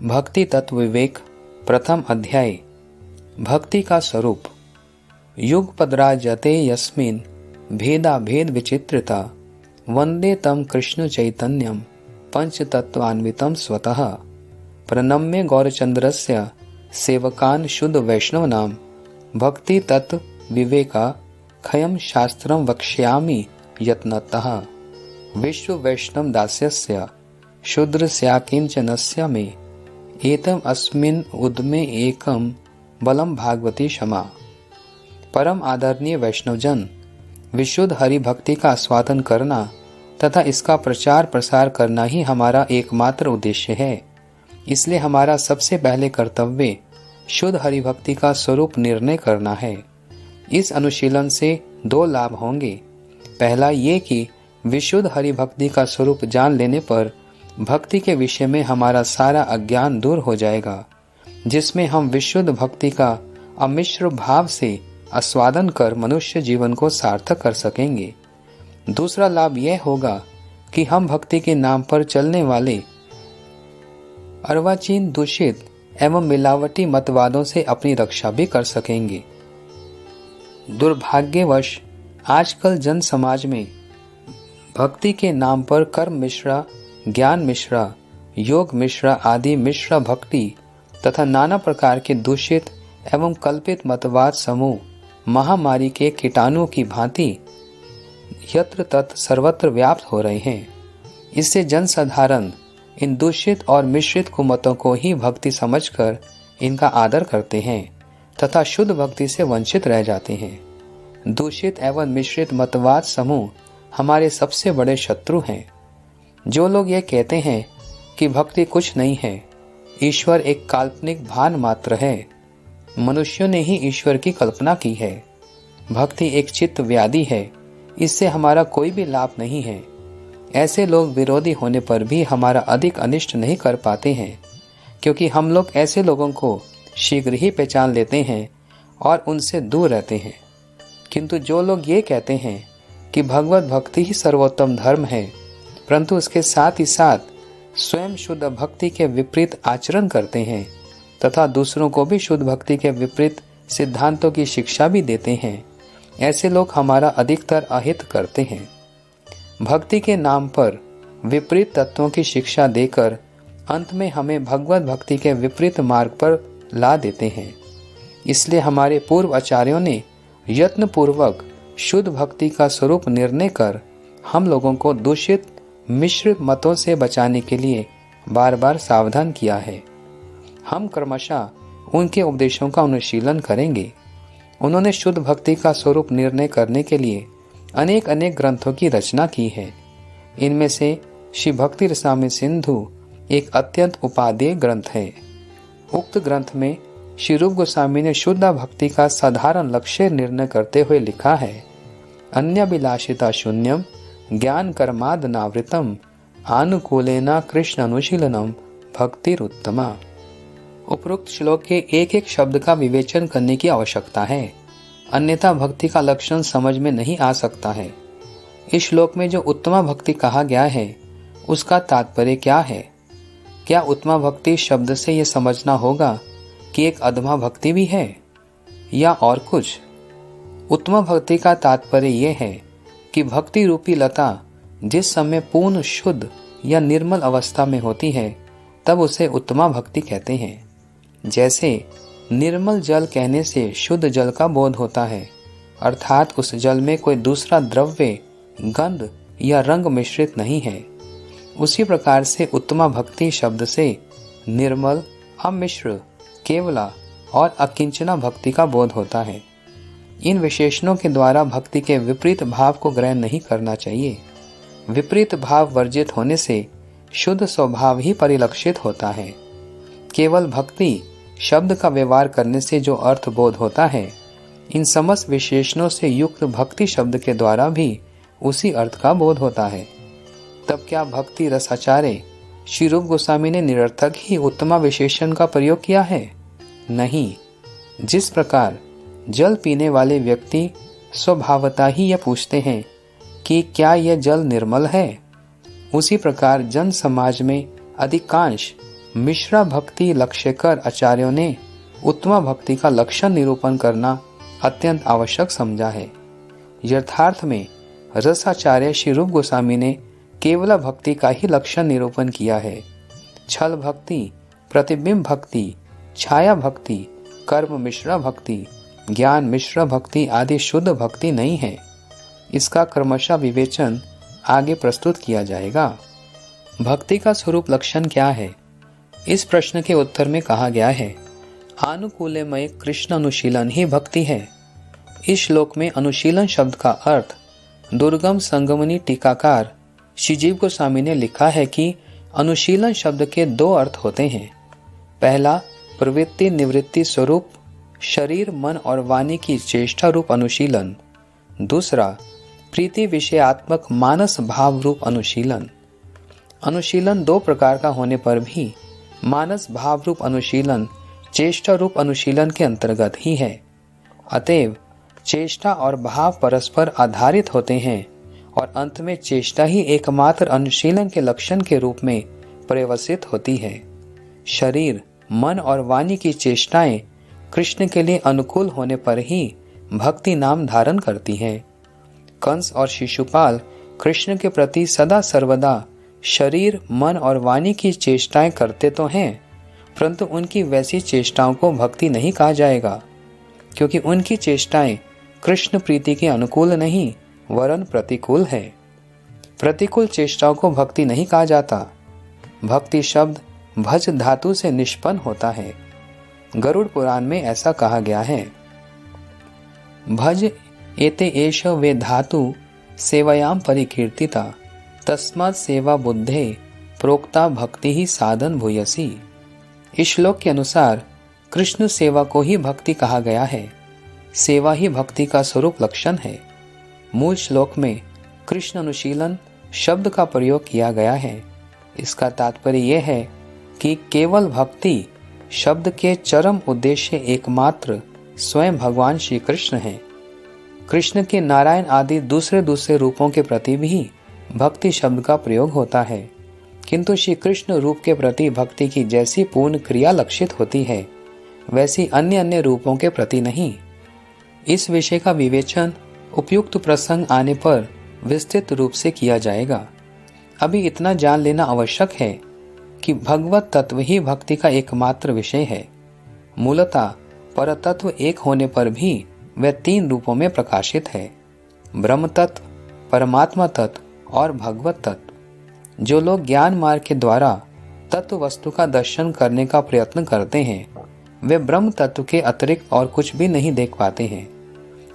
भक्ति तत्व विवेक प्रथम अध्याय। भक्ति का स्वरूप। युगपद्राजते यस्मिन् भेदा भेद विचित्रता वंदे तम कृष्ण चैतन्यम पंचतत्वान्वितं स्वतः प्रणम्य गौरचंद्रस्य सेवकान् शुद्ध वैष्णवनाम भक्ति तत्व विवेका खयम शास्त्रम वक्ष्यामि यत्नतः विश्व वैष्णव दास्यस्य शूद्रस्याकिंचनस्य मे एतम अस्मिन् उद्मे एकम बलम भागवती क्षमा। परम आदरणीय वैष्णवजन, विशुद्ध हरि भक्ति का आस्वादन करना तथा इसका प्रचार प्रसार करना ही हमारा एकमात्र उद्देश्य है। इसलिए हमारा सबसे पहले कर्तव्य शुद्ध हरि भक्ति का स्वरूप निर्णय करना है। इस अनुशीलन से दो लाभ होंगे। पहला ये कि विशुद्ध हरि भक्ति का स्वरूप जान लेने पर भक्ति के विषय में हमारा सारा अज्ञान दूर हो जाएगा, जिसमें हम विशुद्ध भक्ति का अमिश्र भाव से आस्वादन कर मनुष्य जीवन को सार्थक कर सकेंगे। दूसरा लाभ यह होगा कि हम भक्ति के नाम पर चलने वाले अर्वाचीन दूषित एवं मिलावटी मतवादों से अपनी रक्षा भी कर सकेंगे। दुर्भाग्यवश आजकल जन समाज में भक्ति के नाम पर कर्म मिश्रा, ज्ञान मिश्रा, योग मिश्रा आदि मिश्रा भक्ति तथा नाना प्रकार के दूषित एवं कल्पित मतवाद समूह महामारी के कीटाणु की भांति यत्र तत्र सर्वत्र व्याप्त हो रहे हैं। इससे जनसाधारण इन दूषित और मिश्रित कुमतों को ही भक्ति समझकर इनका आदर करते हैं तथा शुद्ध भक्ति से वंचित रह जाते हैं। दूषित एवं मिश्रित मतवाद समूह हमारे सबसे बड़े शत्रु हैं। जो लोग ये कहते हैं कि भक्ति कुछ नहीं है, ईश्वर एक काल्पनिक भान मात्र है, मनुष्यों ने ही ईश्वर की कल्पना की है, भक्ति एक चित्त व्याधि है, इससे हमारा कोई भी लाभ नहीं है, ऐसे लोग विरोधी होने पर भी हमारा अधिक अनिष्ट नहीं कर पाते हैं, क्योंकि हम लोग ऐसे लोगों को शीघ्र ही पहचान लेते हैं और उनसे दूर रहते हैं। किंतु जो लोग ये कहते हैं कि भगवत भक्ति ही सर्वोत्तम धर्म है, परंतु उसके साथ ही साथ स्वयं शुद्ध भक्ति के विपरीत आचरण करते हैं तथा दूसरों को भी शुद्ध भक्ति के विपरीत सिद्धांतों की शिक्षा भी देते हैं, ऐसे लोग हमारा अधिकतर अहित करते हैं। भक्ति के नाम पर विपरीत तत्वों की शिक्षा देकर अंत में हमें भगवत भक्ति के विपरीत मार्ग पर ला देते हैं। इसलिए हमारे पूर्व आचार्यों ने यत्न पूर्वक शुद्ध भक्ति का स्वरूप निर्णय कर हम लोगों को दूषित मिश्रित मतों से बचाने के लिए बार बार सावधान किया है। हम क्रमशः उनके उपदेशों का अनुशीलन करेंगे। उन्होंने शुद्ध भक्ति का स्वरूप निर्णय करने के लिए अनेक अनेक ग्रंथों की रचना की है। इनमें से श्री भक्ति रसामृत सिंधु एक अत्यंत उपादेय ग्रंथ है। उक्त ग्रंथ में श्री रूप गोस्वामी ने शुद्ध भक्ति का साधारण लक्ष्य निर्णय करते हुए लिखा है, अन्यभिलाषिता शून्यम ज्ञान कर्मादनावृतम आनुकूलेना कृष्ण अनुशीलनम भक्तिरुत्तमा। उपरोक्त श्लोक के एक एक शब्द का विवेचन करने की आवश्यकता है, अन्यथा भक्ति का लक्षण समझ में नहीं आ सकता है। इस श्लोक में जो उत्तमा भक्ति कहा गया है उसका तात्पर्य क्या है? क्या उत्तमा भक्ति शब्द से यह समझना होगा कि एक अधमा भक्ति भी है या और कुछ? उत्तमा भक्ति का तात्पर्य यह है कि भक्ति रूपी लता जिस समय पूर्ण शुद्ध या निर्मल अवस्था में होती है तब उसे उत्तमा भक्ति कहते हैं। जैसे निर्मल जल कहने से शुद्ध जल का बोध होता है, अर्थात उस जल में कोई दूसरा द्रव्य, गंध या रंग मिश्रित नहीं है। उसी प्रकार से उत्तमा भक्ति शब्द से निर्मल, अमिश्र, केवला और अकिंचना भक्ति का बोध होता है। इन विशेषणों के द्वारा भक्ति के विपरीत भाव को ग्रहण नहीं करना चाहिए। विपरीत भाव वर्जित होने से शुद्ध स्वभाव ही परिलक्षित होता है। केवल भक्ति शब्द का व्यवहार करने से जो अर्थ बोध होता है, इन समस्त विशेषणों से युक्त भक्ति शब्द के द्वारा भी उसी अर्थ का बोध होता है। तब क्या भक्ति रसाचार्य श्री रूप गोस्वामी ने निरर्थक ही उत्तमा विशेषण का प्रयोग किया है? नहीं। जिस प्रकार जल पीने वाले व्यक्ति स्वभावतः ही यह पूछते हैं कि क्या यह जल निर्मल है, उसी प्रकार जन समाज में अधिकांश मिश्रा भक्ति लक्ष्यकर आचार्यों ने उत्तम भक्ति का लक्षण निरूपण करना अत्यंत आवश्यक समझा है। यथार्थ में रसाचार्य श्री रूप गोस्वामी ने केवल भक्ति का ही लक्षण निरूपण किया है। छल भक्ति, प्रतिबिंब भक्ति, छाया भक्ति, कर्म मिश्रा भक्ति, ज्ञान मिश्रा भक्ति आदि शुद्ध भक्ति नहीं है। इसका क्रमशः विवेचन आगे प्रस्तुत किया जाएगा। भक्ति का स्वरूप लक्षण क्या है? इस प्रश्न के उत्तर में कहा गया है, आनुकूल्यमय कृष्ण अनुशीलन ही भक्ति है। इस श्लोक में अनुशीलन शब्द का अर्थ दुर्गम संगमनी टीकाकार श्रीजीव गोस्वामी ने लिखा है कि अनुशीलन शब्द के दो अर्थ होते हैं। पहला प्रवृत्ति निवृत्ति स्वरूप शरीर मन और वाणी की चेष्टा रूप अनुशीलन, दूसरा प्रीति विषयात्मक मानस भाव रूप अनुशीलन। अनुशीलन दो प्रकार का होने पर भी मानस भाव रूप अनुशीलन चेष्टा रूप अनुशीलन के अंतर्गत ही है। अतएव चेष्टा और भाव परस्पर आधारित होते हैं और अंत में चेष्टा ही एकमात्र अनुशीलन के लक्षण के रूप में परिवर्तित होती है। शरीर मन और वाणी की चेष्टाएं कृष्ण के लिए अनुकूल होने पर ही भक्ति नाम धारण करती है। कंस और शिशुपाल कृष्ण के प्रति सदा सर्वदा शरीर मन और वाणी की चेष्टाएं करते तो हैं, परंतु उनकी वैसी चेष्टाओं को भक्ति नहीं कहा जाएगा, क्योंकि उनकी चेष्टाएं कृष्ण प्रीति के अनुकूल नहीं वरन प्रतिकूल है। प्रतिकूल चेष्टाओं को भक्ति नहीं कहा जाता। भक्ति शब्द भज धातु से निष्पन्न होता है। गरुड़ पुराण में ऐसा कहा गया है, भज एते एष वे धातु सेवयाम परिकीर्तिता तस्मात् सेवा बुद्धे प्रोक्ता भक्ति ही साधन भूयसी। इस श्लोक के अनुसार कृष्ण सेवा को ही भक्ति कहा गया है। सेवा ही भक्ति का स्वरूप लक्षण है। मूल श्लोक में कृष्ण अनुशीलन शब्द का प्रयोग किया गया है। इसका तात्पर्य यह है कि केवल भक्ति शब्द के चरम उद्देश्य एकमात्र स्वयं भगवान श्री कृष्ण हैं। कृष्ण के नारायण आदि दूसरे रूपों के प्रति भी भक्ति शब्द का प्रयोग होता है, किंतु श्री कृष्ण रूप के प्रति भक्ति की जैसी पूर्ण क्रिया लक्षित होती है, वैसी अन्य रूपों के प्रति नहीं। इस विषय का विवेचन उपयुक्त प्रसंग आने पर विस्तृत रूप से किया जाएगा। अभी इतना जान लेना आवश्यक है कि भगवत तत्व ही भक्ति का एकमात्र विषय है। मूलतः परतत्व एक होने पर भी वह तीन रूपों में प्रकाशित है, ब्रह्म तत्व, परमात्मा तत्व और भगवत तत्व। जो लोग ज्ञान मार्ग के द्वारा तत्व वस्तु का दर्शन करने का प्रयत्न करते हैं, वे ब्रह्म तत्व के अतिरिक्त और कुछ भी नहीं देख पाते हैं।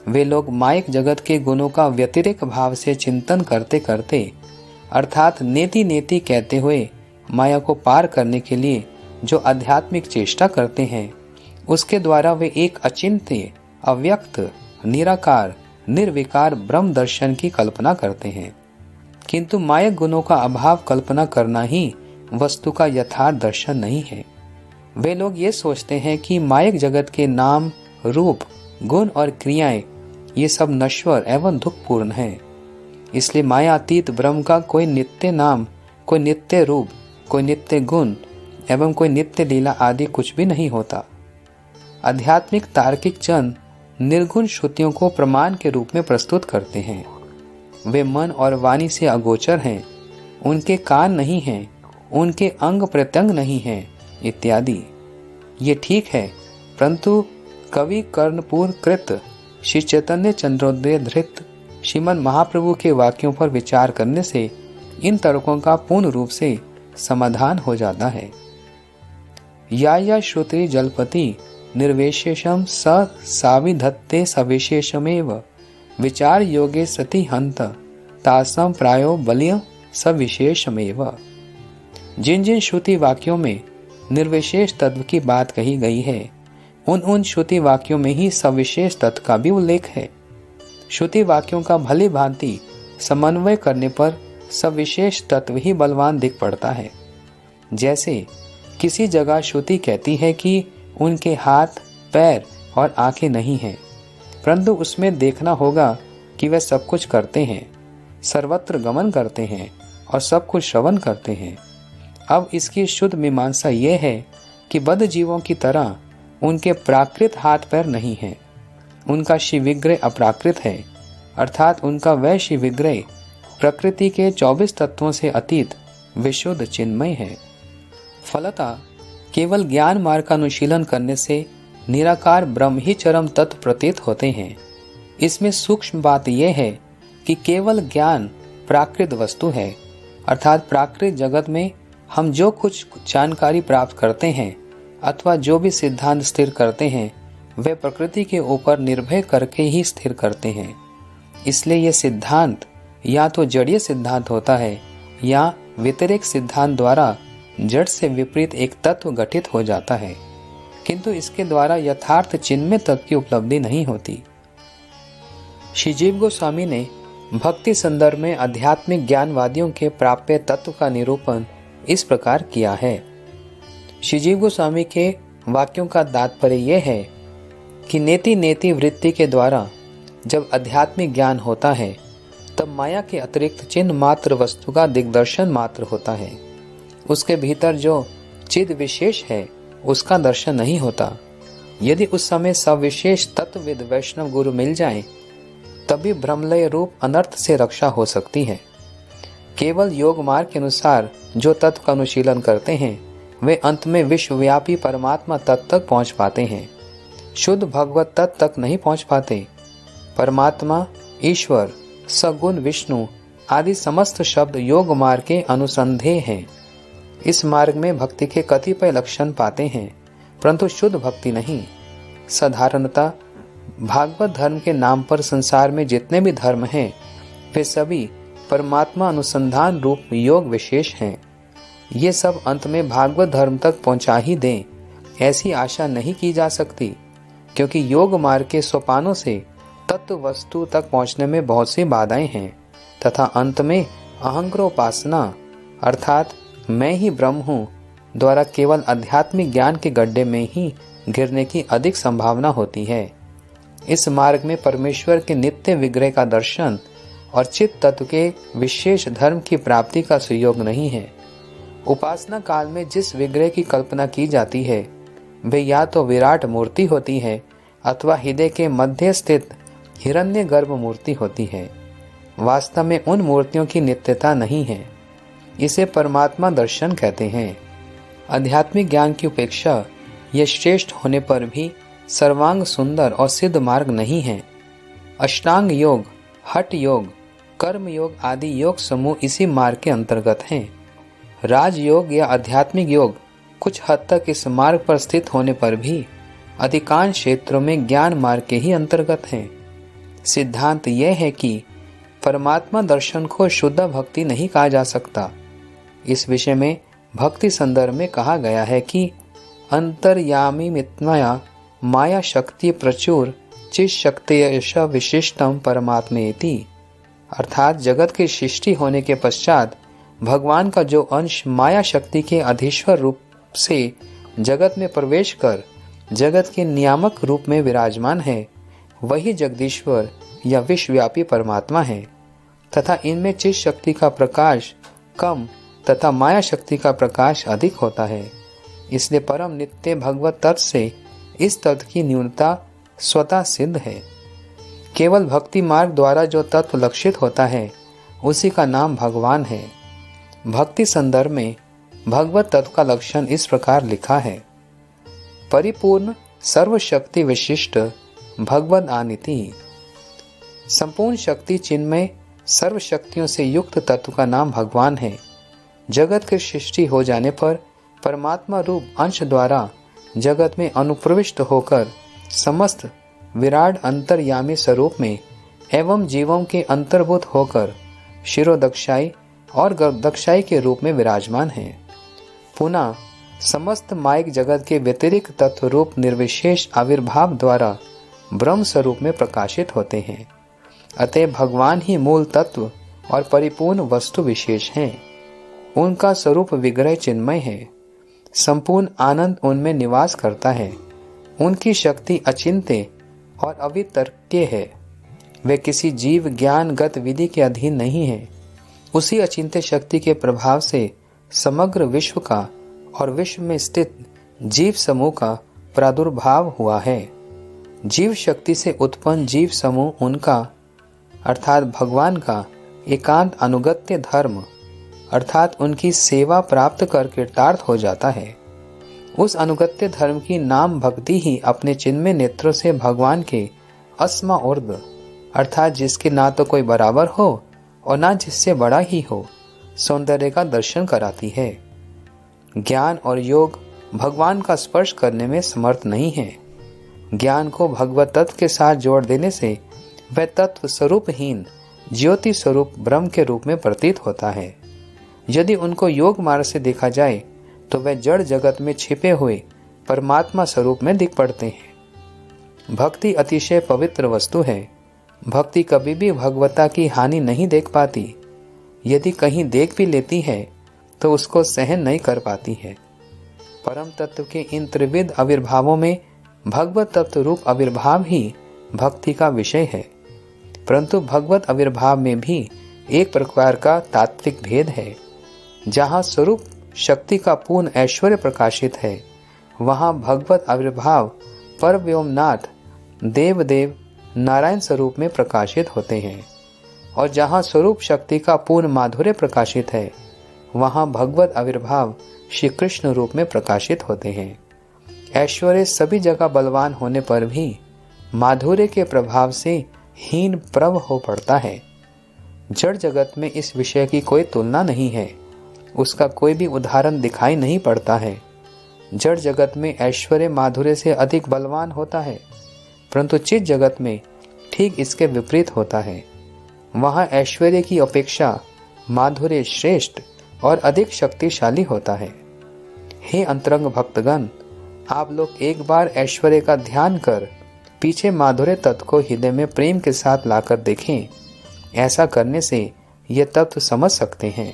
वे लोग मायिक जगत के गुणों का व्यतिरेक भाव से चिंतन करते करते अर्थात नेति नेति कहते हुए माया को पार करने के लिए जो आध्यात्मिक चेष्टा करते हैं, उसके द्वारा वे एक अचिंत्य अव्यक्त निराकार निर्विकार ब्रह्म दर्शन की कल्पना करते हैं। किंतु मायक गुणों का अभाव कल्पना करना ही वस्तु का यथार्थ दर्शन नहीं है। वे लोग ये सोचते हैं कि मायक जगत के नाम रूप गुण और क्रियाएं ये सब नश्वर एवं दुखपूर्ण हैं। इसलिए मायातीत ब्रह्म का कोई नित्य नाम, कोई नित्य रूप, कोई नित्य गुण एवं कोई नित्य लीला आदि कुछ भी नहीं होता। आध्यात्मिक तार्किक जन निर्गुण श्रुतियों को प्रमाण के रूप में प्रस्तुत करते हैं। वे मन और वाणी से अगोचर हैं, उनके कान नहीं हैं, उनके अंग प्रत्यंग नहीं हैं इत्यादि। ये ठीक है, परंतु कवि कर्णपुर कृत श्री चैतन्य चंद्रोदय धृत श्रीमन महाप्रभु के वाक्यों पर विचार करने से इन तर्कों का पूर्ण रूप से समाधान हो जाता है। या श्रुति जलपति निर्विशेषम स साविधत्ते सविशेषमेव विचार योगे सति हंत तासम प्रायो बलिय सविशेषमेव। जिन जिन श्रुति वाक्यों में निर्विशेष तत्व की बात कही गई है, उन श्रुति वाक्यों में ही सविशेष तत्व का भी उल्लेख है। श्रुति वाक्यों का भली भांति समन्वय करने पर सविशेष तत्व ही बलवान दिख पड़ता है। जैसे किसी जगह श्रुति कहती है कि उनके हाथ पैर और आंखें नहीं हैं, परंतु उसमें देखना होगा कि वे सब कुछ करते हैं, सर्वत्र गमन करते हैं और सब कुछ श्रवण करते हैं। अब इसकी शुद्ध मीमांसा यह है कि बद्ध जीवों की तरह उनके प्राकृत हाथ पैर नहीं हैं। उनका शिव विग्रह अप्राकृत है, अर्थात उनका वह शिव विग्रह प्रकृति के 24 तत्वों से अतीत विशुद्ध चिन्मय है। फलतः केवल ज्ञान मार्ग का अनुशीलन करने से निराकार ब्रह्म ही चरम तत्व प्रतीत होते हैं। इसमें सूक्ष्म बात यह है कि केवल ज्ञान प्राकृत वस्तु है, अर्थात प्राकृत जगत में हम जो कुछ जानकारी प्राप्त करते हैं अथवा जो भी सिद्धांत स्थिर करते हैं वे प्रकृति के ऊपर निर्भय करके ही स्थिर करते हैं। इसलिए यह सिद्धांत या तो जड़ीय सिद्धांत होता है या व्यतिरेक सिद्धांत द्वारा जड़ से विपरीत एक तत्व गठित हो जाता है, किंतु इसके द्वारा यथार्थ चिन्मय तत्व की उपलब्धि नहीं होती। श्री जीव गोस्वामी ने भक्ति संदर्भ में आध्यात्मिक ज्ञानवादियों के प्राप्य तत्व का निरूपण इस प्रकार किया है। श्री जीव गोस्वामी के वाक्यों का तात्पर्य यह है कि नेति नेति वृत्ति के द्वारा जब आध्यात्मिक ज्ञान होता है तब माया के अतिरिक्त चिन्ह मात्र वस्तु का दिग्दर्शन मात्र होता है। उसके भीतर जो चिद विशेष है उसका दर्शन नहीं होता। यदि उस समय सविशेष तत्वविद वैष्णव गुरु मिल जाएं, तभी भ्रमलय रूप अनर्थ से रक्षा हो सकती है। केवल योग मार्ग के अनुसार जो तत्व का अनुशीलन करते हैं वे अंत में विश्वव्यापी परमात्मा तत्व तक पहुंच पाते हैं, शुद्ध भगवत तत्व तक नहीं पहुंच पाते। परमात्मा, ईश्वर, सगुण विष्णु आदि समस्त शब्द योग मार्ग के अनुसंधेय हैं। इस मार्ग में भक्ति के कतिपय लक्षण पाते हैं, परंतु शुद्ध भक्ति नहीं। साधारणतः भागवत धर्म के नाम पर संसार में जितने भी धर्म हैं वे सभी परमात्मा अनुसंधान रूप योग विशेष हैं। ये सब अंत में भागवत धर्म तक पहुंचा ही दें ऐसी आशा नहीं की जा सकती, क्योंकि योग मार्ग के सोपानों से तत्व वस्तु तक पहुंचने में बहुत सी बाधाएं हैं तथा अंत में अहंकारोपासना अर्थात मैं ही ब्रह्म हूँ द्वारा केवल आध्यात्मिक ज्ञान के गड्ढे में ही गिरने की अधिक संभावना होती है। इस मार्ग में परमेश्वर के नित्य विग्रह का दर्शन और चित्त तत्व के विशेष धर्म की प्राप्ति का सुयोग नहीं है। उपासना काल में जिस विग्रह की कल्पना की जाती है वे या तो विराट मूर्ति होती है अथवा हृदय के मध्य स्थित हिरण्य गर्भ मूर्ति होती है। वास्तव में उन मूर्तियों की नित्यता नहीं है। इसे परमात्मा दर्शन कहते हैं। आध्यात्मिक ज्ञान की उपेक्षा यह श्रेष्ठ होने पर भी सर्वांग सुंदर और सिद्ध मार्ग नहीं है। अष्टांग योग, हठ योग, कर्म योग आदि योग समूह इसी मार्ग के अंतर्गत हैं। राजयोग या आध्यात्मिक योग कुछ हद तक इस मार्ग पर स्थित होने पर भी अधिकांश क्षेत्रों में ज्ञान मार्ग के ही अंतर्गत हैं। सिद्धांत यह है कि परमात्मा दर्शन को शुद्ध भक्ति नहीं कहा जा सकता। इस विषय में भक्ति संदर्भ में कहा गया है कि अंतर्यामी मित्मया माया शक्ति प्रचुर चित शक्ति विशिष्टम परमात्मेति, अर्थात जगत की सृष्टि होने के पश्चात भगवान का जो अंश माया शक्ति के अधीश्वर रूप से जगत में प्रवेश कर जगत के नियामक रूप में विराजमान है वही जगदीश्वर या विश्वव्यापी परमात्मा है तथा इनमें चित शक्ति का प्रकाश कम तथा माया शक्ति का प्रकाश अधिक होता है। इसलिए परम नित्य भगवत तत्व से इस तत्व की न्यूनता स्वतः सिद्ध है। केवल भक्ति मार्ग द्वारा जो तत्व लक्षित होता है उसी का नाम भगवान है। भक्ति संदर्भ में भगवत तत्व का लक्षण इस प्रकार लिखा है। परिपूर्ण सर्वशक्ति विशिष्ट भगवद आनिति। संपूर्ण शक्ति चिन्मय सर्व शक्तियों से युक्त तत्व का नाम भगवान है। जगत की सृष्टि हो जाने पर परमात्मा रूप अंश द्वारा जगत में अनुप्रविष्ट होकर समस्त विराट अंतर्यामी स्वरूप में एवं जीवों के अंतर्भूत होकर शिरोदक्षाई और गर्भदक्षाई के रूप में विराजमान है। पुनः समस्त मायिक जगत के व्यतिरिक्त तत्व रूप निर्विशेष आविर्भाव द्वारा ब्रह्म स्वरूप में प्रकाशित होते हैं। अतः भगवान ही मूल तत्व और परिपूर्ण वस्तु विशेष हैं। उनका स्वरूप विग्रह चिन्मय है। संपूर्ण आनंद उनमें निवास करता है। उनकी शक्ति अचिंत्य और अवितर्क्य है। वे किसी जीव ज्ञान गत विधि के अधीन नहीं है। उसी अचिंत्य शक्ति के प्रभाव से समग्र विश्व का और विश्व में स्थित जीव समूह का प्रादुर्भाव हुआ है। जीव शक्ति से उत्पन्न जीव समूह उनका अर्थात भगवान का एकांत अनुगत्य धर्म अर्थात उनकी सेवा प्राप्त कर कृतार्थ हो जाता है। उस अनुगत्य धर्म की नाम भक्ति ही अपने चिन्मय नेत्रों से भगवान के अस्मा ऊर्ध्व अर्थात जिसके ना तो कोई बराबर हो और ना जिससे बड़ा ही हो सौंदर्य का दर्शन कराती है। ज्ञान और योग भगवान का स्पर्श करने में समर्थ नहीं है। ज्ञान को भगवत तत्व के साथ जोड़ देने से वह तत्व स्वरूपहीन ज्योति स्वरूप ब्रह्म के रूप में प्रतीत होता है। यदि उनको योग मार्ग से देखा जाए तो वह जड़ जगत में छिपे हुए परमात्मा स्वरूप में दिख पड़ते हैं। भक्ति अतिशय पवित्र वस्तु है। भक्ति कभी भी भगवता की हानि नहीं देख पाती। यदि कहीं देख भी लेती है तो उसको सहन नहीं कर पाती है। परम तत्व के इन त्रिविध आविर्भावों में भगवत तत्व रूप आविर्भाव ही भक्ति का विषय है। परंतु भगवत आविर्भाव में भी एक प्रकार का तात्विक भेद है। जहाँ स्वरूप शक्ति का पूर्ण ऐश्वर्य प्रकाशित है वहाँ भगवत आविर्भाव परव्योमनाथ देवदेव नारायण स्वरूप में प्रकाशित होते हैं, और जहाँ स्वरूप शक्ति का पूर्ण माधुर्य प्रकाशित है वहाँ भगवत आविर्भाव श्री कृष्ण रूप में प्रकाशित होते हैं। ऐश्वर्य सभी जगह बलवान होने पर भी माधुर्य के प्रभाव से हीन प्रभ हो पड़ता है। जड़ जगत में इस विषय की कोई तुलना नहीं है, उसका कोई भी उदाहरण दिखाई नहीं पड़ता है। जड़ जगत में ऐश्वर्य माधुर्य से अधिक बलवान होता है, परंतु चित जगत में ठीक इसके विपरीत होता है। वहाँ ऐश्वर्य की अपेक्षा माधुर्य श्रेष्ठ और अधिक शक्तिशाली होता है। हे अंतरंग भक्तगण, आप लोग एक बार ऐश्वर्य का ध्यान कर पीछे माधुर्य तत्व को हृदय में प्रेम के साथ लाकर देखें। ऐसा करने से ये तत्व समझ सकते हैं।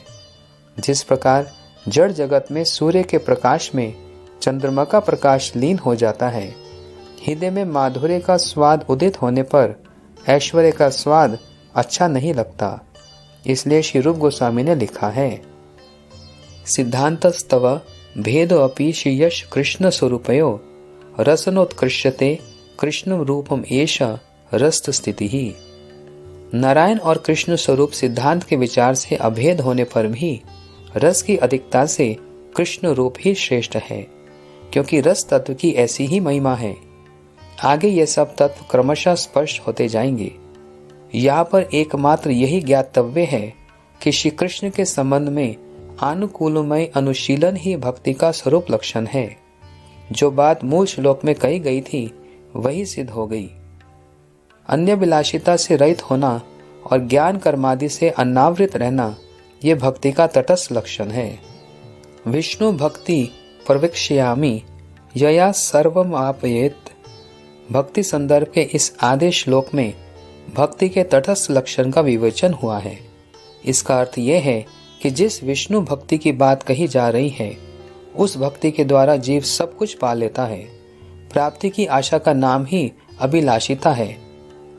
जिस प्रकार जड़ जगत में सूर्य के प्रकाश में चंद्रमा का प्रकाश लीन हो जाता है, हृदय में माधुर्य का स्वाद उदित होने पर ऐश्वर्य का स्वाद अच्छा नहीं लगता। इसलिए श्री रूप गोस्वामी ने लिखा है, सिद्धांतस्तव भेदो अपि श्रीयश कृष्ण स्वरूपयो रसनोत्कृष्यते कृष्ण रूपम एष रस्त स्थिति ही। नारायण और कृष्ण स्वरूप सिद्धांत के विचार से अभेद होने पर भी रस की अधिकता से कृष्ण रूप ही श्रेष्ठ है, क्योंकि रस तत्व की ऐसी ही महिमा है। आगे ये सब तत्व क्रमशः स्पष्ट होते जाएंगे। यहाँ पर एकमात्र यही ज्ञातव्य है कि श्री कृष्ण के संबंध में अनुकूलमय अनुशीलन ही भक्ति का स्वरूप लक्षण है। जो बात मूल श्लोक में कही गई थी वही सिद्ध हो गई। अन्य विलासिता से रहित होना और ज्ञान कर्मादि से अनावृत रहना ये भक्ति का तटस्थ लक्षण है। विष्णु भक्ति प्रविक्ष्यामि यया सर्वम आपयेत। भक्ति संदर्भ के इस आधे श्लोक में भक्ति के तटस्थ लक्षण का विवेचन हुआ है। इसका अर्थ यह है कि जिस विष्णु भक्ति की बात कही जा रही है उस भक्ति के द्वारा जीव सब कुछ पा लेता है। प्राप्ति की आशा का नाम ही अभिलाषिता है।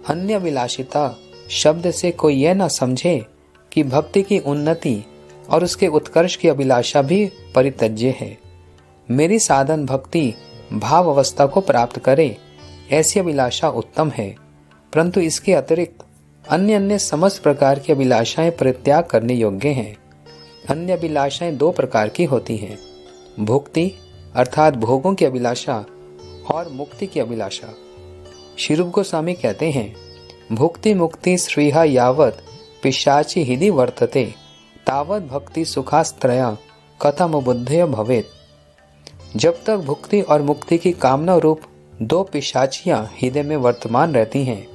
अन्य विलासिता शब्द से कोई यह न समझे कि भक्ति की उन्नति और उसके उत्कर्ष की अभिलाषा भी परित्यज्य है। मेरी साधन भक्ति भाव अवस्था को प्राप्त करे ऐसी अभिलाषा उत्तम है, परंतु इसके अतिरिक्त अन्य अन्य समस्त प्रकार की अभिलाषाएं परित्याग करने योग्य हैं। अन्य अभिलाषाएं दो प्रकार की होती हैं, भुक्ति अर्थात भोगों की अभिलाषा और मुक्ति की अभिलाषा। श्री रूप गोस्वामी कहते हैं, भुक्ति मुक्ति श्रीहा यावत पिशाची हिदि वर्तते तावत भक्ति सुखास्त्रया कथम बुद्धय भवेत। जब तक भुक्ति और मुक्ति की कामना रूप दो पिशाचियां हृदय में वर्तमान रहती हैं,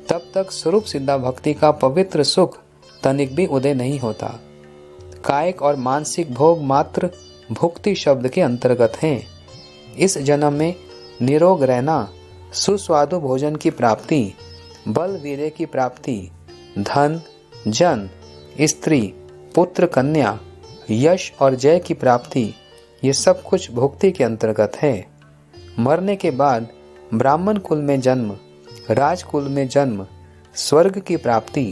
तब तक स्वरूप सिद्धा भक्ति का पवित्र सुख तनिक भी उदय नहीं होता। कायिक और मानसिक भोग मात्र भुक्ति शब्द के अंतर्गत हैं। इस जन्म में निरोग रहना, सुस्वादु भोजन की प्राप्ति, बल वीर्य की प्राप्ति, धन जन स्त्री पुत्र कन्या यश और जय की प्राप्ति, ये सब कुछ भुक्ति के अंतर्गत है। मरने के बाद ब्राह्मण कुल में जन्म, राजकुल में जन्म, स्वर्ग की प्राप्ति,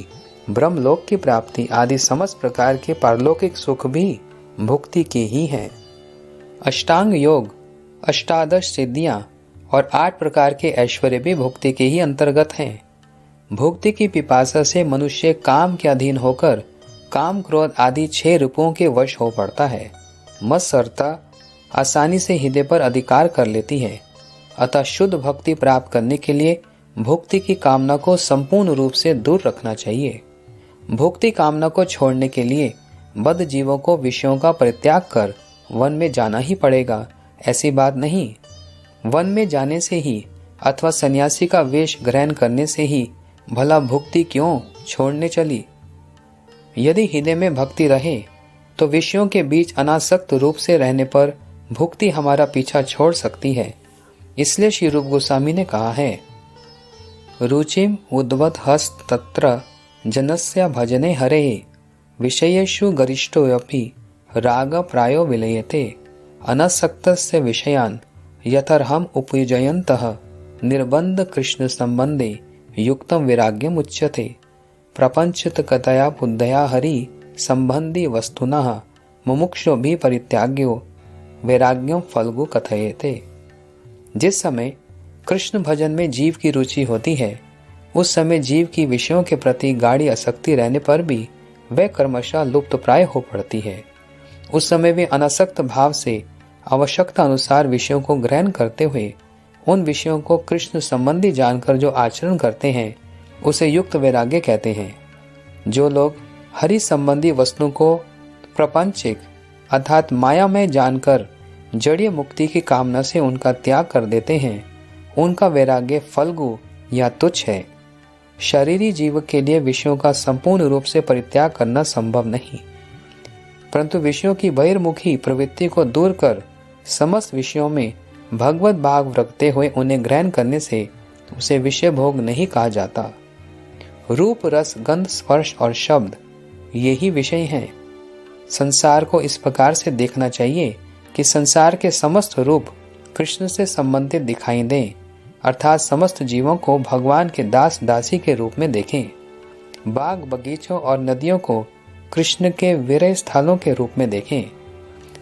ब्रह्मलोक की प्राप्ति आदि समस्त प्रकार के पारलौकिक सुख भी भुक्ति के ही हैं। अष्टांग योग, अष्टादश सिद्धियां और 8 प्रकार के ऐश्वर्य भी भुक्ति के ही अंतर्गत हैं। भुक्ति की पिपासा से मनुष्य काम के अधीन होकर काम, क्रोध आदि 6 रूपों के वश हो पड़ता है। मत्सरता आसानी से हृदय पर अधिकार कर लेती है। अतः शुद्ध भक्ति प्राप्त करने के लिए भुक्ति की कामना को संपूर्ण रूप से दूर रखना चाहिए। भुक्ति कामना को छोड़ने के लिए बद्ध जीवों को विषयों का परित्याग कर वन में जाना ही पड़ेगा, ऐसी बात नहीं। वन में जाने से ही अथवा सन्यासी का वेश ग्रहण करने से ही भला भुक्ति क्यों छोड़ने चली। यदि हृदय में भक्ति रहे तो विषयों के बीच अनासक्त रूप से रहने पर भुक्ति हमारा पीछा छोड़ सकती है। इसलिए श्री रूप गोस्वामी ने कहा है, रुचिम उद्वत हस्त तत्र जनस्य भजने हरे विषयेषु गरिष्ठोऽपि राग प्रायो विलयते अनासक्तस्य विषयान् यथर्हम उपयुजयन्तः निर्बन्ध कृष्ण संबंधे युक्तम वैराग्यम उच्यते प्रपंचित कथया बुद्धया हरि संबंधी वस्तुनः मुमुक्षु भी परित्याग्यो वैराग्यम फल्गु कथयेते। जिस समय कृष्ण भजन में जीव की रुचि होती है, उस समय जीव की विषयों के प्रति गाढ़ी आसक्ति रहने पर भी वह कर्मशः लुप्त प्राय हो पड़ती है। उस समय वे अनासक्त भाव से आवश्यकता अनुसार विषयों को ग्रहण करते हुए उन विषयों को कृष्ण संबंधी जानकर जो आचरण करते हैं उसे युक्त वैराग्य कहते हैं। जो लोग हरि संबंधी वस्तुओं को प्रपंचिक अर्थात मायामय जानकर जड़ीय मुक्ति की कामना से उनका त्याग कर देते हैं, उनका वैराग्य फल्गु या तुच्छ है। शरीरी जीव के लिए विषयों का संपूर्ण रूप से परित्याग करना संभव नहीं, परंतु विषयों की बहिर्मुखी प्रवृत्ति को दूर कर समस्त विषयों में भगवत भाव रखते हुए उन्हें ग्रहण करने से उसे विषय भोग नहीं कहा जाता। रूप, रस, गंध, स्पर्श और शब्द यही विषय हैं। संसार को इस प्रकार से देखना चाहिए कि संसार के समस्त रूप कृष्ण से संबंधित दिखाई दें, अर्थात समस्त जीवों को भगवान के दास दासी के रूप में देखें। बाग बगीचों और नदियों को कृष्ण के विरह स्थलों के रूप में देखें।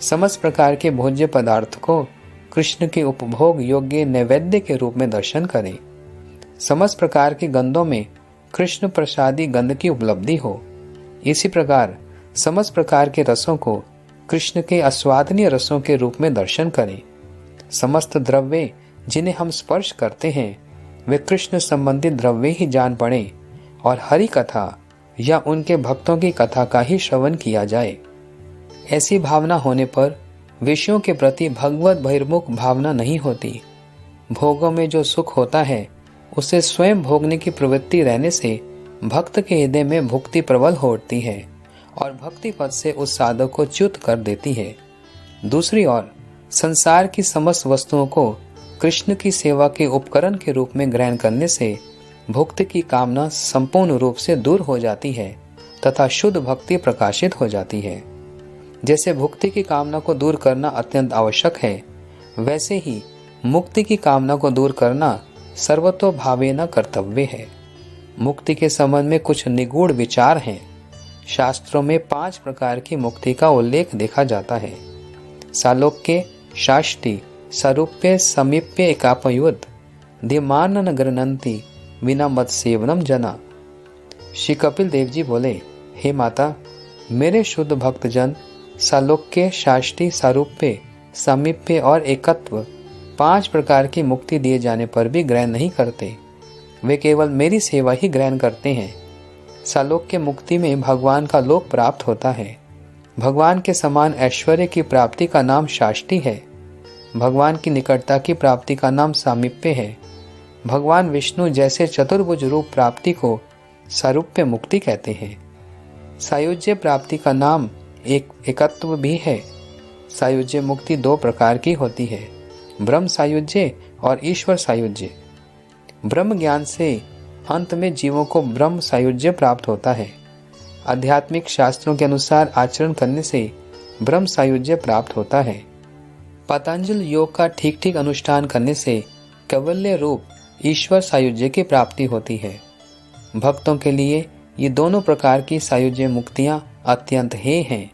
समस्त प्रकार के भोज्य पदार्थ को कृष्ण के उपभोग योग्य नैवेद्य के रूप में दर्शन करें। समस्त प्रकार के गंधों में कृष्ण प्रसादी गंध की उपलब्धि हो। इसी प्रकार समस्त प्रकार के रसों को कृष्ण के आस्वादनीय रसों के रूप में दर्शन करें। समस्त द्रव्य जिन्हें हम स्पर्श करते हैं वे कृष्ण संबंधी द्रव्य ही जान पड़े और हरि कथा या उनके भक्तों की कथा का ही श्रवण किया जाए। ऐसी भावना होने पर विषयों के प्रति भगवत बहिर्मुख भावना नहीं होती। भोगों में जो सुख होता है उसे स्वयं भोगने की प्रवृत्ति रहने से भक्त के हृदय में भुक्ति प्रबल हो उठती है और भक्ति पद से उस साधक को च्युत कर देती है। दूसरी ओर संसार की समस्त वस्तुओं को कृष्ण की सेवा के उपकरण के रूप में ग्रहण करने से भुक्ति की कामना संपूर्ण रूप से दूर हो जाती है तथा शुद्ध भक्ति प्रकाशित हो जाती है। जैसे भुक्ति की कामना को दूर करना अत्यंत आवश्यक है, वैसे ही मुक्ति की कामना को दूर करना सर्वतोभावेन कर्तव्य है। मुक्ति के संबंध में कुछ निगूढ़ विचार हैं। शास्त्रों में 5 प्रकार की मुक्ति का उल्लेख देखा जाता है। सालोक्य, शाष्टि, सारूप्य, समीप्य, एकापयुद्ध, धीमानन गृह्णन्ति बिना मत सेवनम जना। श्री कपिल देव जी बोले, हे माता, मेरे शुद्ध भक्तजन सालोक्य, शाष्टि, सारूप्य, समीप्य और एकत्व 5 प्रकार की मुक्ति दिए जाने पर भी ग्रहण नहीं करते। वे केवल मेरी सेवा ही ग्रहण करते हैं। सालोक्य मुक्ति में भगवान का लोक प्राप्त होता है। भगवान के समान ऐश्वर्य की प्राप्ति का नाम शाष्टि है। भगवान की निकटता की प्राप्ति का नाम सामीप्य है। भगवान विष्णु जैसे चतुर्भुज रूप प्राप्ति को सारूप्य मुक्ति कहते हैं। सायुज्य प्राप्ति का नाम एकत्व भी है। सायुज्य मुक्ति 2 प्रकार की होती है, ब्रह्म सायुज्य और ईश्वर सायुज्य। ब्रह्म ज्ञान से अंत में जीवों को ब्रह्म सायुज्य प्राप्त होता है। आध्यात्मिक शास्त्रों के अनुसार आचरण करने से ब्रह्म सायुज्य प्राप्त होता है। पतंजल योग का ठीक ठीक अनुष्ठान करने से कैवल्य रूप ईश्वर सायुज्य की प्राप्ति होती है। भक्तों के लिए ये दोनों प्रकार की सायुज्य मुक्तियां अत्यंत हेय हैं।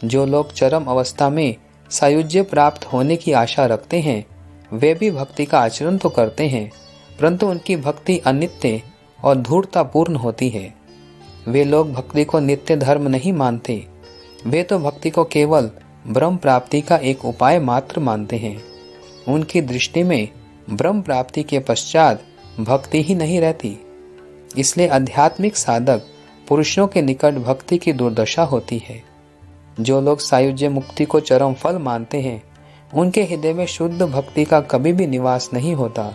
जो लोग चरम अवस्था में सायुज्य प्राप्त होने की आशा रखते हैं वे भी भक्ति का आचरण तो करते हैं, परंतु उनकी भक्ति अनित्य और धूर्ततापूर्ण होती है। वे लोग भक्ति को नित्य धर्म नहीं मानते, वे तो भक्ति को केवल ब्रह्म प्राप्ति का एक उपाय मात्र मानते हैं। उनकी दृष्टि में ब्रह्म प्राप्ति के पश्चात भक्ति ही नहीं रहती। इसलिए आध्यात्मिक साधक पुरुषों के निकट भक्ति की दुर्दशा होती है। जो लोग सायुज्य मुक्ति को चरम फल मानते हैं उनके हृदय में शुद्ध भक्ति का कभी भी निवास नहीं होता।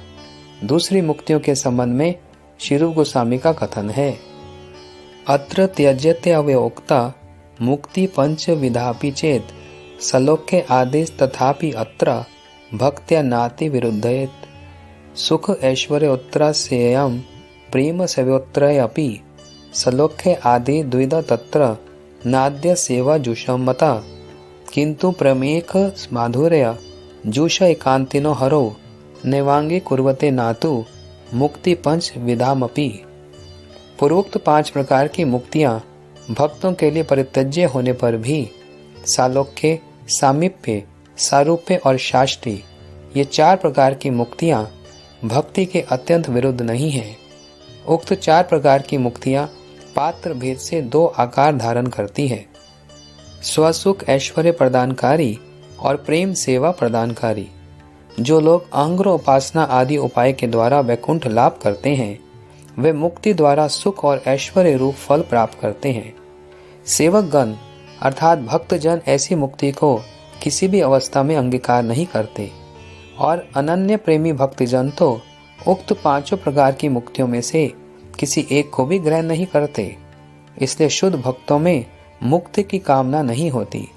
दूसरी मुक्तियों के संबंध में श्री रूप गोस्वामी का कथन है, अत्र त्यज्यते अवयोक्ता मुक्ति पंच विधापि चेत सलोक्य आदेश तथापि अत्र भक्त्या नाति विरुद्धयेत सुख ऐश्वर्योत्तरा सेयम प्रेम सेव्योत्तरय अपि सलोक्य आदि द्विधा तत्र नाद्य सेवा जुषम मता किंतु प्रमेक माधुर्य जुष एकांतिनो हरो नैवांगे कुर्वते नातु मुक्ति पंच विधामपि। पूर्वोक्त 5 प्रकार की मुक्तियां भक्तों के लिए परित्यज्य होने पर भी सालोक्य, सामीप्य, सारूप्य और शास्त्री ये 4 प्रकार की मुक्तियां भक्ति के अत्यंत विरुद्ध नहीं हैं। उक्त 4 प्रकार की मुक्तियां पात्र भेद से 2 आकार धारण करती है, स्वसुख ऐश्वर्य प्रदानकारी और प्रेम सेवा प्रदानकारी। जो लोग अहंग्र उपासना आदि उपाय के द्वारा वैकुंठ लाभ करते हैं वे मुक्ति द्वारा सुख और ऐश्वर्य रूप फल प्राप्त करते हैं। सेवक गण अर्थात भक्तजन ऐसी मुक्ति को किसी भी अवस्था में अंगीकार नहीं करते और अनन्य प्रेमी भक्तजन तो उक्त 5 प्रकार की मुक्तियों में से किसी एक को भी ग्रहण नहीं करते। इसलिए शुद्ध भक्तों में मुक्ति की कामना नहीं होती।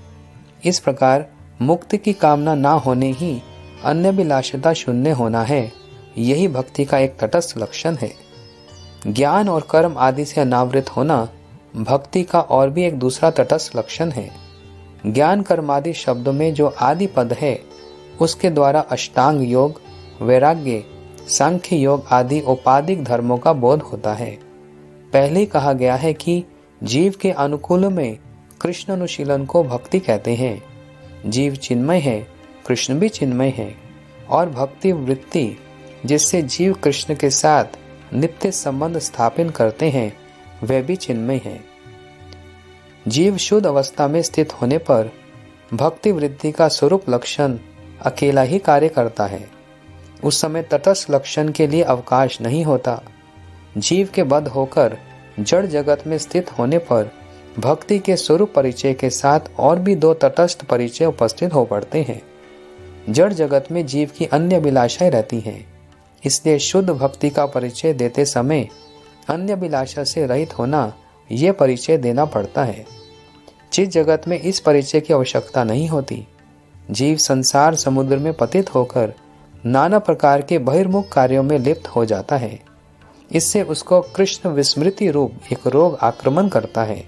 इस प्रकार मुक्ति की कामना ना होने ही अन्यभिलाषता शून्य होना है, यही भक्ति का एक तटस्थ लक्षण है। ज्ञान और कर्म आदि से अनावृत होना भक्ति का और भी एक दूसरा तटस्थ लक्षण है। ज्ञान कर्म आदि शब्दों में जो आदि पद है उसके द्वारा अष्टांग योग, वैराग्य, सांख्य योग आदि औपाधिक धर्मों का बोध होता है। पहले ही कहा गया है कि जीव के अनुकूल में कृष्ण अनुशीलन को भक्ति कहते हैं। जीव चिन्मय है, कृष्ण भी चिन्मय है और भक्ति वृत्ति जिससे जीव कृष्ण के साथ नित्य संबंध स्थापित करते हैं वह भी चिन्मय है। जीव शुद्ध अवस्था में स्थित होने पर भक्ति वृत्ति का स्वरूप लक्षण अकेला ही कार्य करता है। उस समय तटस्थ लक्षण के लिए अवकाश नहीं होता। जीव के बद्ध होकर जड़ जगत में स्थित होने पर भक्ति के स्वरूप परिचय के साथ और भी 2 तटस्थ परिचय उपस्थित हो पड़ते हैं। जड़ जगत में जीव की अन्य अभिलाषाएं रहती हैं, इसलिए शुद्ध भक्ति का परिचय देते समय अन्य अभिलाषा से रहित होना ये परिचय देना पड़ता है। जिस जगत में इस परिचय की आवश्यकता नहीं होती, जीव संसार समुद्र में पतित होकर नाना प्रकार के बहिर्मुख कार्यों में लिप्त हो जाता है। इससे उसको कृष्ण विस्मृति रूप एक रोग आक्रमण करता है।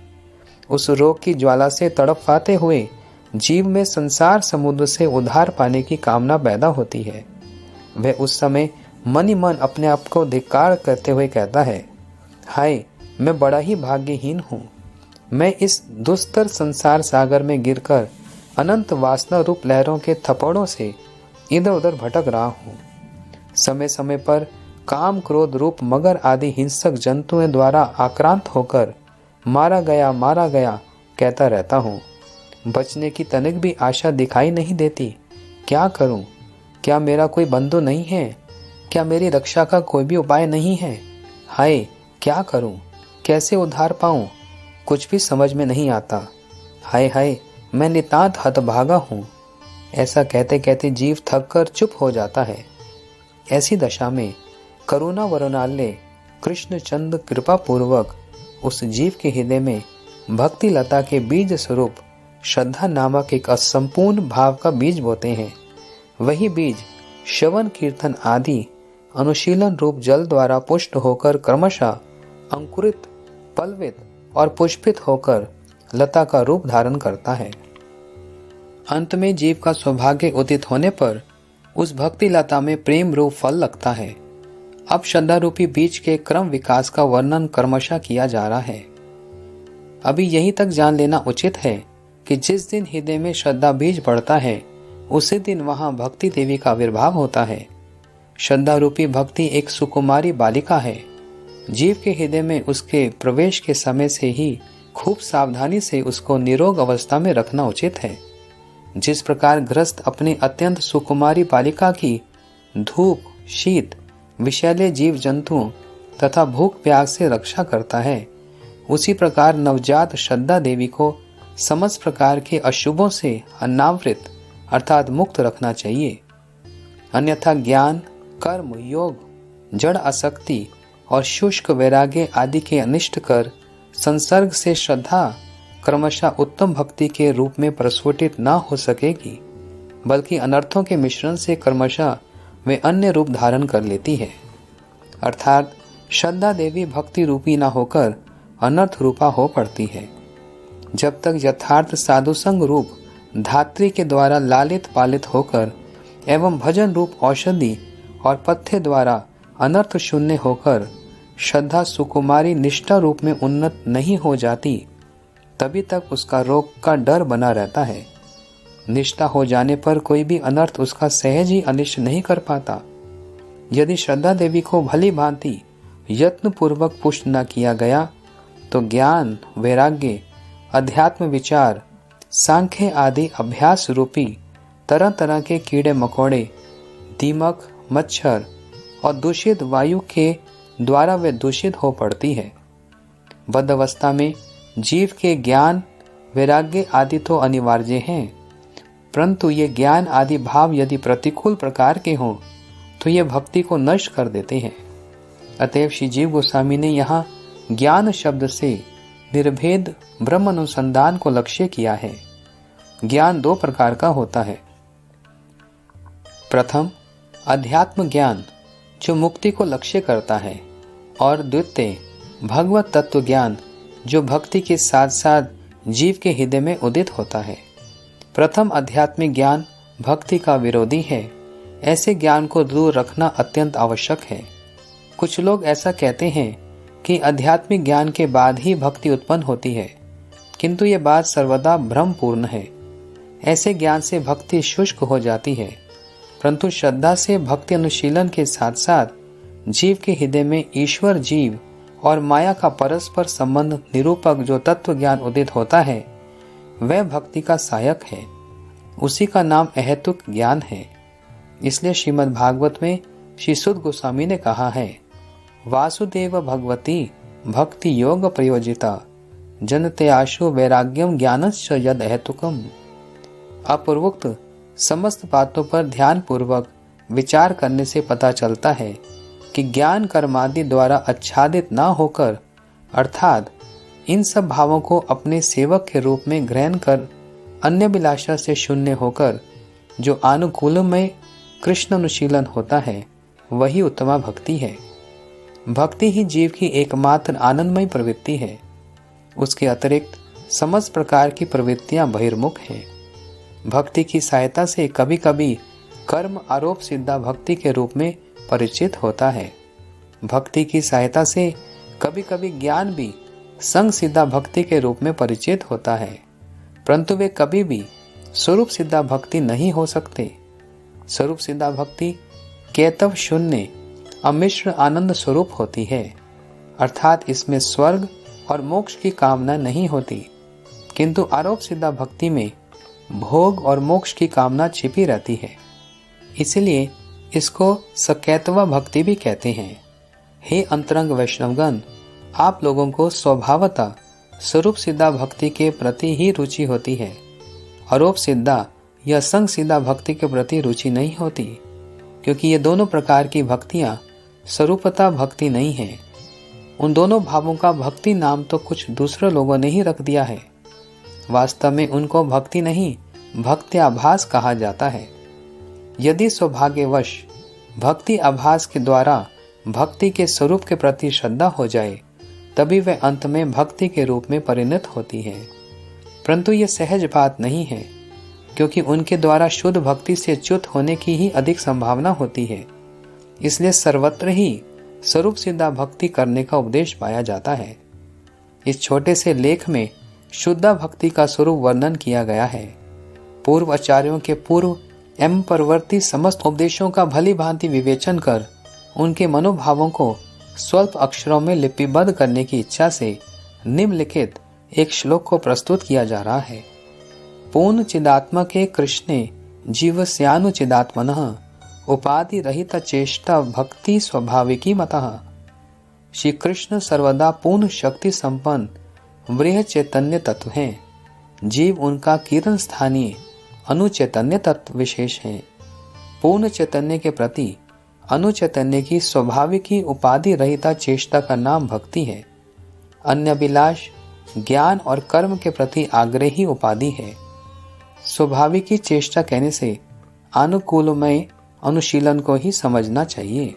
उस रोग की ज्वाला से तड़पाते हुए जीव में संसार समुद्र से उद्धार पाने की कामना पैदा होती है। वह उस समय मन ही मन अपने आप को धिक्कार करते हुए कहता है, हाय मैं बड़ा ही भाग्यहीन हूँ। मैं इस दुस्तर संसार सागर में गिरकर अनंत वासना रूप लहरों के थप्पड़ों से इधर उधर भटक रहा हूँ। समय समय पर काम क्रोध रूप मगर आदि हिंसक जंतुओं द्वारा आक्रांत होकर मारा गया कहता रहता हूँ। बचने की तनिक भी आशा दिखाई नहीं देती। क्या करूं? क्या मेरा कोई बंधु नहीं है? क्या मेरी रक्षा का कोई भी उपाय नहीं है? हाय क्या करूं? कैसे उद्धार पाऊं? कुछ भी समझ में नहीं आता। हाय हाय मैं नितांत हतभागा हूँ। ऐसा कहते कहते जीव थक कर चुप हो जाता है। ऐसी दशा में करुणा वरुणालय कृष्णचंद कृपा पूर्वक उस जीव के हृदय में भक्ति लता के बीज स्वरूप श्रद्धा नामक एक असंपूर्ण भाव का बीज बोते हैं। वही बीज श्रवण कीर्तन आदि अनुशीलन रूप जल द्वारा पुष्ट होकर क्रमशः अंकुरित, पल्वित और पुष्पित होकर लता का रूप धारण करता है। अंत में जीव का सौभाग्य उदित होने पर उस भक्ति लता में प्रेम रूप फल लगता है। अब श्रद्धा रूपी बीज के क्रम विकास का वर्णन क्रमशः किया जा रहा है। अभी यहीं तक जान लेना उचित है कि जिस दिन हृदय में श्रद्धा बीज पड़ता है उसी दिन वहां भक्ति देवी का आविर्भाव होता है। श्रद्धा रूपी भक्ति एक सुकुमारी बालिका है। जीव के हृदय में उसके प्रवेश के समय से ही खूब सावधानी से उसको निरोग अवस्था में रखना उचित है। जिस प्रकार गृहस्थ अपनी अत्यंत सुकुमारी बालिका की धूप, शीत, विषैले जीव जंतुओं तथा भूख प्यास से रक्षा करता है, उसी प्रकार नवजात श्रद्धा देवी को समस्त प्रकार के अशुभों से अनावृत अर्थात मुक्त रखना चाहिए। अन्यथा ज्ञान, कर्म, योग, जड़ आसक्ति और शुष्क वैराग्य आदि के अनिष्ट कर संसर्ग से श्रद्धा क्रमशः उत्तम भक्ति के रूप में प्रस्फुटित न हो सकेगी, बल्कि अनर्थों के मिश्रण से क्रमशः वे अन्य रूप धारण कर लेती है। अर्थात श्रद्धा देवी भक्ति रूपी न होकर अनर्थ रूपा हो पड़ती है। जब तक यथार्थ साधुसंग रूप धात्री के द्वारा लालित पालित होकर एवं भजन रूप औषधि और पथ्य द्वारा अनर्थ शून्य होकर श्रद्धा सुकुमारी निष्ठा रूप में उन्नत नहीं हो जाती, तभी तक उसका रोग का डर बना रहता है। निष्ठा हो जाने पर कोई भी अनर्थ उसका सहज ही अनिष्ट नहीं कर पाता। यदि श्रद्धा देवी को भली भांति यत्न पूर्वक पुष्ट न किया गया तो ज्ञान, वैराग्य, अध्यात्म विचार, सांख्य आदि अभ्यास रूपी तरह तरह के कीड़े मकोड़े, दीमक, मच्छर और दूषित वायु के द्वारा वे दूषित हो पड़ती है। बद्ध अवस्था में जीव के ज्ञान, वैराग्य आदि तो अनिवार्य हैं, परंतु ये ज्ञान आदि भाव यदि प्रतिकूल प्रकार के हों तो ये भक्ति को नष्ट कर देते हैं। अतएव श्री जीव गोस्वामी ने यहाँ ज्ञान शब्द से निर्भेद ब्रह्म अनुसंधान को लक्ष्य किया है। ज्ञान दो प्रकार का होता है। प्रथम अध्यात्म ज्ञान जो मुक्ति को लक्ष्य करता है, और द्वितीय भगवत तत्व ज्ञान जो भक्ति के साथ साथ जीव के हृदय में उदित होता है। प्रथम आध्यात्मिक ज्ञान भक्ति का विरोधी है। ऐसे ज्ञान को दूर रखना अत्यंत आवश्यक है। कुछ लोग ऐसा कहते हैं कि आध्यात्मिक ज्ञान के बाद ही भक्ति उत्पन्न होती है, किंतु ये बात सर्वदा भ्रमपूर्ण है। ऐसे ज्ञान से भक्ति शुष्क हो जाती है, परंतु श्रद्धा से भक्ति अनुशीलन के साथ साथ जीव के हृदय में ईश्वर, जीव और माया का परस्पर संबंध निरूपक जो तत्व ज्ञान उदित होता है वह भक्ति का सहायक है। उसी का नाम अहेतुक ज्ञान है। इसलिए श्रीमद् भागवत में श्री सुत गोस्वामी ने कहा है, वासुदेव भगवती भक्ति योग प्रयोजिता जनते आशु वैराग्यम ज्ञानश्च यद अहेतुकम। अपूर्वोक्त समस्त बातों पर ध्यान पूर्वक विचार करने से पता चलता है कि ज्ञान कर्मादि द्वारा आच्छादित न होकर अर्थात इन सब भावों को अपने सेवक के रूप में ग्रहण कर अन्य अभिलाषा से शून्य होकर जो अनुकूलमय कृष्ण अनुशीलन होता है वही उत्तमा भक्ति है। भक्ति ही जीव की एकमात्र आनंदमय प्रवृत्ति है। उसके अतिरिक्त समस्त प्रकार की प्रवृत्तियां बहिर्मुख हैं। भक्ति की सहायता से कभी कभी कर्म आरोप सिद्धा भक्ति के रूप में परिचित होता है। भक्ति की सहायता से कभी कभी ज्ञान भी संग सिद्धा भक्ति के रूप में परिचित होता है, परंतु वे कभी भी स्वरूप सिद्धा भक्ति नहीं हो सकते। स्वरूप सिद्धा भक्ति केतव शून्य अमिश्र आनंद स्वरूप होती है, अर्थात इसमें स्वर्ग और मोक्ष की कामना नहीं होती, किंतु आरोप सिद्धा भक्ति में भोग और मोक्ष की कामना छिपी रहती है। इसलिए इसको सकैतवा भक्ति भी कहते हैं। हे अंतरंग वैष्णवगण, आप लोगों को स्वभावतः स्वरूप सिद्धा भक्ति के प्रति ही रुचि होती है। आरोप सिद्धा या संग सिद्धा भक्ति के प्रति रुचि नहीं होती, क्योंकि ये दोनों प्रकार की भक्तियां स्वरूपता भक्ति नहीं है। उन दोनों भावों का भक्ति नाम तो कुछ दूसरे लोगों ने ही रख दिया है। वास्तव में उनको भक्ति नहीं, भक्ति आभास कहा जाता है। यदि सौभाग्यवश भक्ति आभास के द्वारा भक्ति के स्वरूप के प्रति श्रद्धा हो जाए, तभी वह अंत में भक्ति के रूप में परिणत होती है। परंतु यह सहज बात नहीं है, क्योंकि उनके द्वारा शुद्ध भक्ति से च्युत होने की ही अधिक संभावना होती है। इसलिए सर्वत्र ही स्वरूप सिद्धा भक्ति करने का उपदेश पाया जाता है। इस छोटे से लेख में शुद्ध भक्ति का स्वरूप वर्णन किया गया है। पूर्व आचार्यों के पूर्व एवं परवर्ती समस्त उपदेशों का भली भांति विवेचन कर उनके मनोभावों को स्वल्प अक्षरों में लिपिबद्ध करने की इच्छा से निम्नलिखित एक श्लोक को प्रस्तुत किया जा रहा है। पूर्ण चिदात्मके कृष्णे जीवस्यानुचिदात्मनः उपाधि रहित चेष्टा भक्ति स्वाभाविकी मतः। श्री कृष्ण सर्वदा पूर्ण शक्ति संपन्न वृह चैतन्य तत्व हैं। जीव उनका किरण स्थानीय अनुचैतन्य तत्व विशेष है। पूर्ण चैतन्य के प्रति अनुचैतन्य की स्वाभाविकी उपाधि रहिता चेष्टा का नाम भक्ति है। अन्य अभिलाष ज्ञान और कर्म के प्रति आग्रही उपाधि है। स्वाभाविकी चेष्टा कहने से अनुकूलमय अनुशीलन को ही समझना चाहिए।